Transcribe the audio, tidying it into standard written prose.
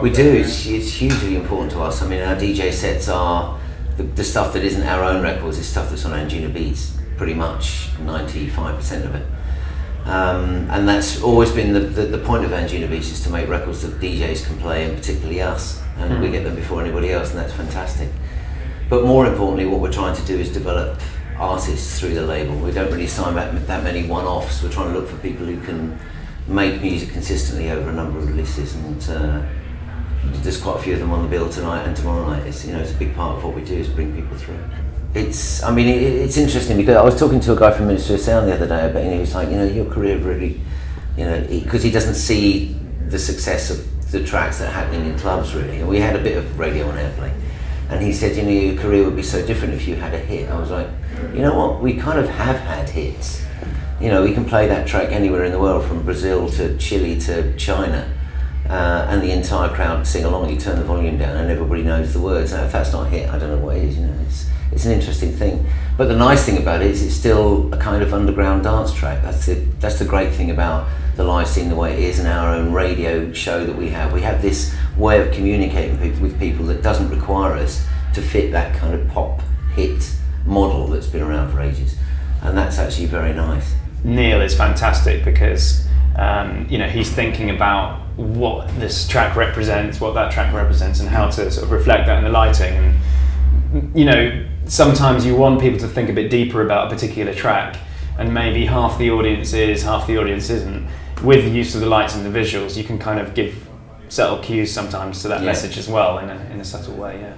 We do. It's hugely important to us. I mean, our DJ sets are the stuff that isn't our own records. It's stuff that's on Anjunabeats. Pretty much 95% of it. And that's always been the point of Anjunabeats, is to make records that DJs can play, and particularly us. And we get them before anybody else, and that's fantastic. But more importantly, what we're trying to do is develop artists through the label. We don't really sign that many one-offs. We're trying to look for people who can make music consistently over a number of releases, and there's quite a few of them on the bill tonight and tomorrow night. It's a big part of what we do is bring people through. It's interesting because I was talking to a guy from Ministry of Sound the other day about, he was like, your career really, because he doesn't see the success of the tracks that are happening in clubs really. And we had a bit of radio on airplay, and he said, your career would be so different if you had a hit. I was like, you know what? We kind of have had hits. We can play that track anywhere in the world, from Brazil to Chile to China, and the entire crowd sing along. You turn the volume down and everybody knows the words. Now, if that's not a hit, I don't know what is. It's an interesting thing. But the nice thing about it is it's still a kind of underground dance track. That's the great thing about the live scene the way it is, and our own radio show that we have. We have this way of communicating with people that doesn't require us to fit that kind of pop hit model that's been around for ages. And that's actually very nice. Neil is fantastic because he's thinking about what this track represents, what that track represents, and how to sort of reflect that in the lighting. And sometimes you want people to think a bit deeper about a particular track, and maybe half the audience is, half the audience isn't. With the use of the lights and the visuals, you can kind of give subtle cues sometimes to that message as well, in a subtle way. Yeah.